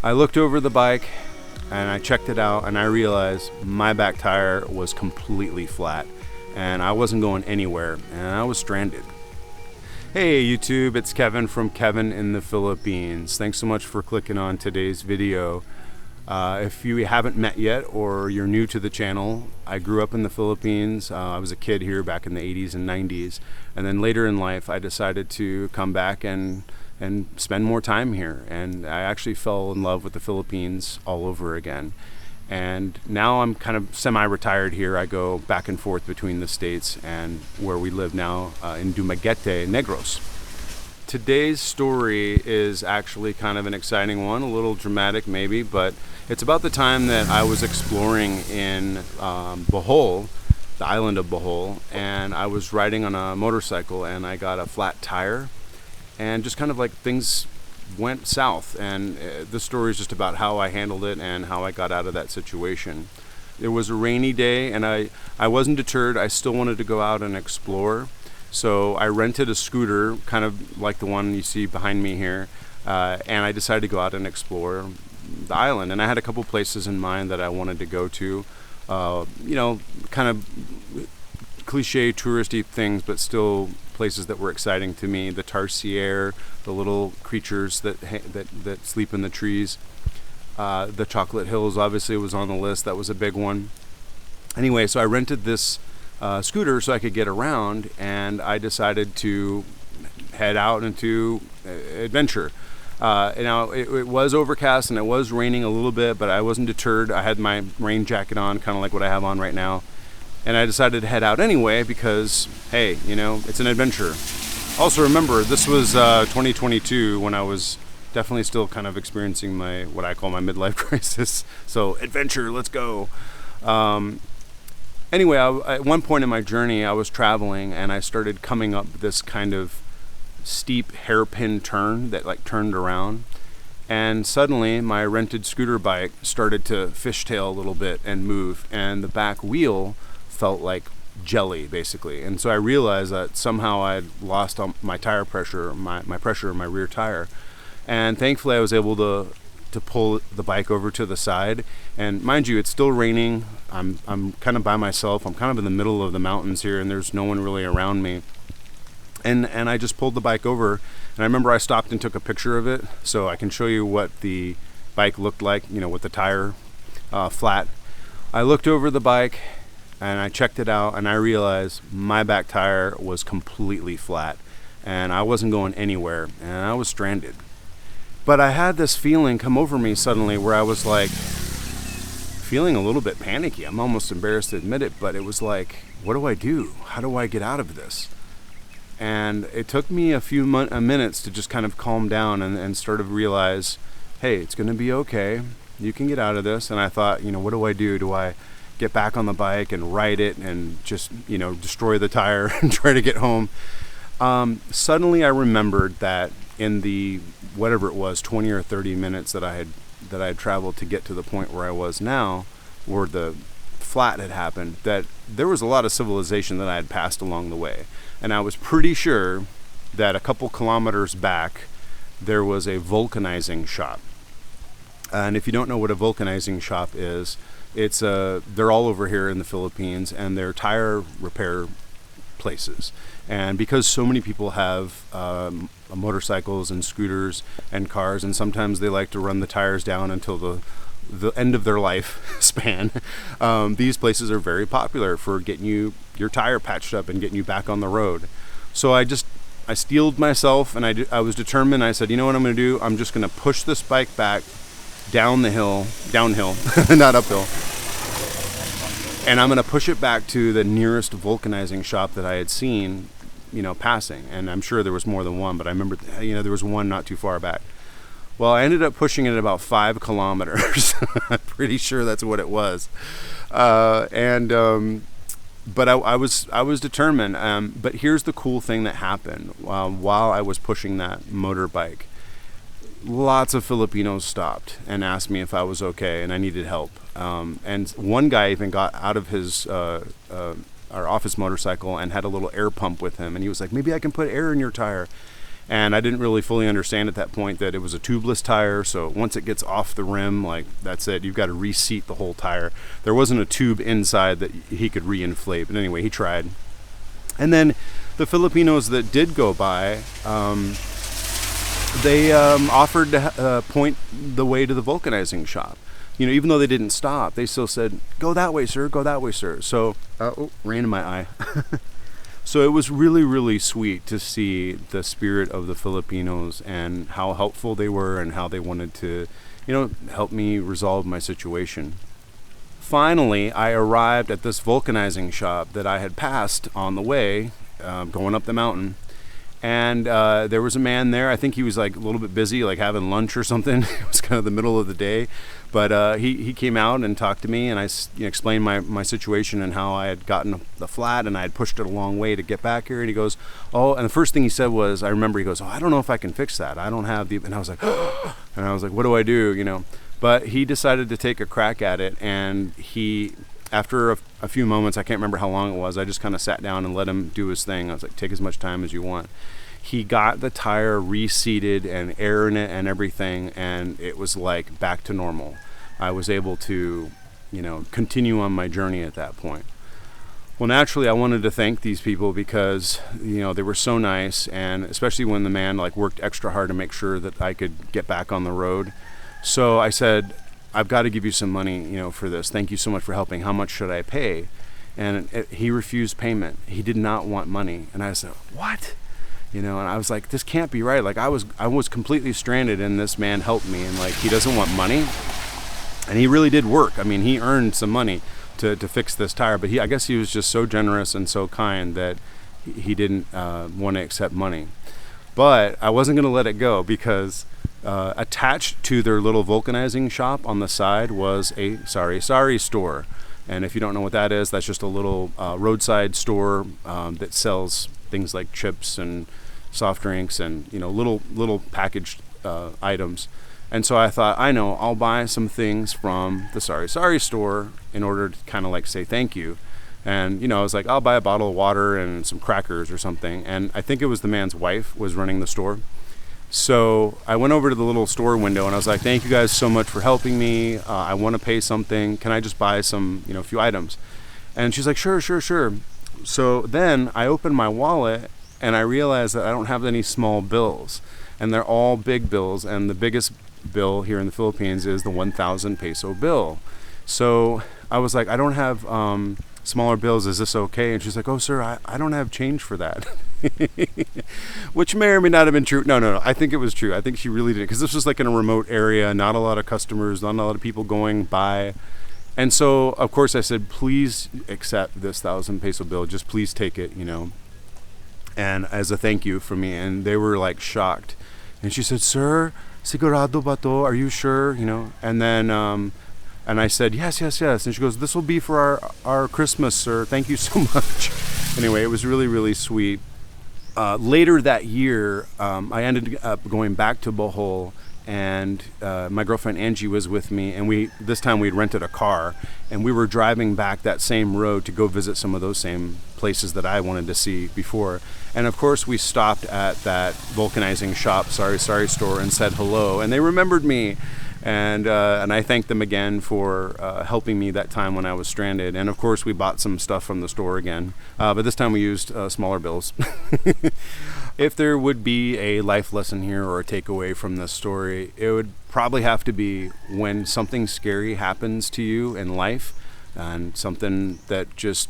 I looked over the bike and I checked it out, and I realized my back tire was completely flat and I wasn't going anywhere, and I was stranded. Hey YouTube, it's Kevin from Kevin in the Philippines. Thanks so much for clicking on today's video. If you haven't met yet or you're new to the channel, I grew up in the Philippines. I was a kid here back in the 80s and 90s, and then later in life I decided to come back and spend more time here, and I actually fell in love with the Philippines all over again. And now I'm kind of semi-retired here. I go back and forth between the states and where we live now in Dumaguete, Negros. Today's story is actually kind of an exciting one, a little dramatic maybe, but it's about the time that I was exploring in Bohol, the island of Bohol, and I was riding on a motorcycle and I got a flat tire, and just kind of like things went south, and this story is just about how I handled it and how I got out of that situation. It was a rainy day and I wasn't deterred. I still wanted to go out and explore. So I rented a scooter, kind of like the one you see behind me here, and I decided to go out and explore the island. And I had a couple places in mind that I wanted to go to, kind of cliche touristy things, but still places that were exciting to me. The tarsier, the little creatures that sleep in the trees. The chocolate hills obviously was on the list. That was a big one. Anyway, so I rented this scooter so I could get around, and I decided to head out into adventure. Now it was overcast and it was raining a little bit, but I wasn't deterred. I had my rain jacket on, kind of like what I have on right now. And I decided to head out anyway because, hey, it's an adventure. Also remember, this was 2022 when I was definitely still kind of experiencing what I call my midlife crisis. So adventure, let's go. Anyway, at one point in my journey, I was traveling and I started coming up this kind of steep hairpin turn that like turned around. And suddenly my rented scooter bike started to fishtail a little bit and move, and the back wheel felt like jelly basically. And so I realized that somehow I'd lost my tire pressure, my pressure in my rear tire. And thankfully I was able to pull the bike over to the side. And mind you, it's still raining. I'm kind of by myself. I'm kind of in the middle of the mountains here, and there's no one really around me. And I just pulled the bike over, and I remember I stopped and took a picture of it so I can show you what the bike looked like, with the tire flat. I looked over the bike and I checked it out, and I realized my back tire was completely flat and I wasn't going anywhere, and I was stranded. But I had this feeling come over me suddenly where I was like feeling a little bit panicky. I'm almost embarrassed to admit it, but it was like, what do I do? How do I get out of this? And it took me a few minutes to just kind of calm down and start to realize, hey, it's going to be okay. You can get out of this. And I thought, what do I do? Do I get back on the bike and ride it and just, destroy the tire and try to get home? Suddenly I remembered that in the, whatever it was, 20 or 30 minutes that I had traveled to get to the point where I was now, where the flat had happened, that there was a lot of civilization that I had passed along the way. And I was pretty sure that a couple kilometers back, there was a vulcanizing shop. And if you don't know what a vulcanizing shop is, they're all over here in the Philippines, and they're tire repair places. And because so many people have motorcycles and scooters and cars, and sometimes they like to run the tires down until the end of their life span, these places are very popular for getting your tire patched up and getting you back on the road. So I steeled myself, and I was determined. I said, you know what I'm going to do? I'm just going to push this bike back downhill, not uphill. And I'm going to push it back to the nearest vulcanizing shop that I had seen, passing. And I'm sure there was more than one, but I remember, there was one not too far back. Well, I ended up pushing it about 5 kilometers. I'm pretty sure that's what it was. But I was determined. But here's the cool thing that happened while I was pushing that motorbike. Lots of Filipinos stopped and asked me if I was okay and I needed help. And one guy even got out of his our office motorcycle and had a little air pump with him, and he was like, maybe I can put air in your tire. And I didn't really fully understand at that point that it was a tubeless tire. So once it gets off the rim, like that's it. You've got to reseat the whole tire. There wasn't a tube inside that he could reinflate. But anyway, he tried. And then the Filipinos that did go by, they offered to point the way to the vulcanizing shop. Even though they didn't stop, they still said, "Go that way, sir. Go that way, sir." So, rain in my eye. So it was really, really sweet to see the spirit of the Filipinos and how helpful they were and how they wanted to, help me resolve my situation. Finally, I arrived at this vulcanizing shop that I had passed on the way, going up the mountain. And there was a man there. I think he was like a little bit busy, like having lunch or something. It was kind of the middle of the day. But he came out and talked to me, and I explained my situation and how I had gotten the flat and I had pushed it a long way to get back here. And he goes, "Oh," and the first thing he said was, I remember he goes, "Oh, I don't know if I can fix that. I don't have the," and I was like, and I was like, "What do I do?" But he decided to take a crack at it, and he, after a few moments, I can't remember how long it was, I just kind of sat down and let him do his thing. I was like, "Take as much time as you want." He got the tire reseated and air in it and everything, and it was like back to normal. I was able to, continue on my journey at that point. Well, naturally, I wanted to thank these people because, they were so nice, and especially when the man worked extra hard to make sure that I could get back on the road. So I said, "I've got to give you some money, for this. Thank you so much for helping. How much should I pay?" And he refused payment. He did not want money. And I said, "What?" And I was like, "This can't be right. I was completely stranded, and this man helped me, and he doesn't want money." And he really did work. I mean, he earned some money to fix this tire, but I guess he was just so generous and so kind that he didn't want to accept money. But I wasn't going to let it go because attached to their little vulcanizing shop on the side was a sorry store. And if you don't know what that is, that's just a little roadside store that sells things like chips and soft drinks and little packaged items. And so I thought, I'll buy some things from the sorry store in order to kind of say thank you. And I was like, I'll buy a bottle of water and some crackers or something. And I think it was the man's wife was running the store. So I went over to the little store window and I was like, "Thank you guys so much for helping me. I want to pay something. Can I just buy some, a few items?" And she's like, "Sure." So then I opened my wallet and I realized that I don't have any small bills, and they're all big bills. And the biggest bill here in the Philippines is the 1,000 peso bill. So I was like, "I don't have smaller bills. Is this okay?" And she's like, "Oh, sir, I don't have change for that." Which may or may not have been true. No. I think it was true. I think she really did, because this was in a remote area, not a lot of customers, not a lot of people going by. And so, of course, I said, "Please accept this 1,000 peso bill. Just please take it, and as a thank you from me." And they were shocked. And she said, "Sir, sigurado ba to? Are you sure?" And then, and I said, yes. And she goes, "This will be for our Christmas, sir. Thank you so much." Anyway, it was really, really sweet. Later that year, I ended up going back to Bohol, and my girlfriend Angie was with me, and this time we'd rented a car, and we were driving back that same road to go visit some of those same places that I wanted to see before. And of course, we stopped at that vulcanizing shop, sorry store, and said hello, and they remembered me. And I thanked them again for helping me that time when I was stranded. And of course, we bought some stuff from the store again, but this time we used smaller bills. If there would be a life lesson here or a takeaway from this story, it would probably have to be when something scary happens to you in life, and something that just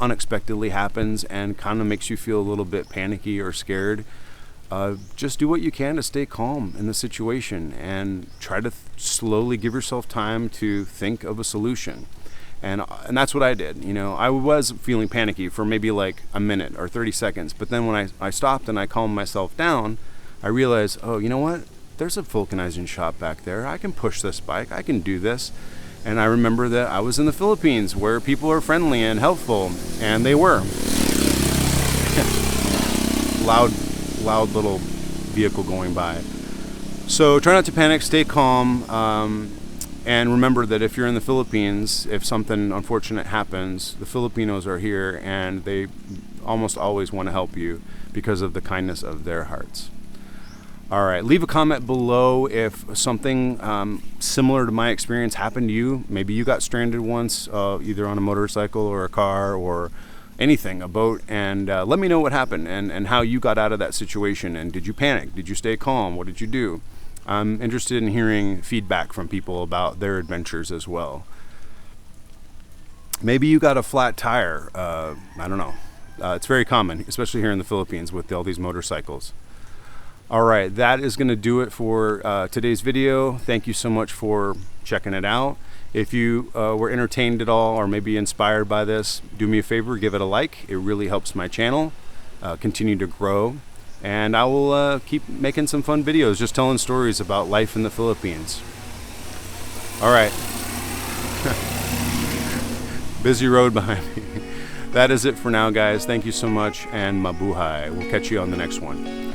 unexpectedly happens and kind of makes you feel a little bit panicky or scared. Just do what you can to stay calm in the situation and try to slowly give yourself time to think of a solution. And that's what I did. I was feeling panicky for maybe a minute or 30 seconds. But then when I stopped and I calmed myself down, I realized, oh, you know what? There's a vulcanizing shop back there. I can push this bike. I can do this. And I remember that I was in the Philippines where people are friendly and helpful. And they were. Loud little vehicle going by. So try not to panic, stay calm, and remember that if you're in the Philippines, if something unfortunate happens, the Filipinos are here and they almost always want to help you because of the kindness of their hearts. All right, leave a comment below if something similar to my experience happened to you. Maybe you got stranded once, either on a motorcycle or a car or anything, a boat, and let me know what happened and how you got out of that situation. And did you panic? Did you stay calm? What did you do? I'm interested in hearing feedback from people about their adventures as well. Maybe you got a flat tire. I don't know. It's very common, especially here in the Philippines with all these motorcycles. All right, that is going to do it for today's video. Thank you so much for checking it out. If you were entertained at all or maybe inspired by this, do me a favor, give it a like. It really helps my channel continue to grow. And I will keep making some fun videos, just telling stories about life in the Philippines. All right. Busy road behind me. That is it for now, guys. Thank you so much, and mabuhay. We'll catch you on the next one.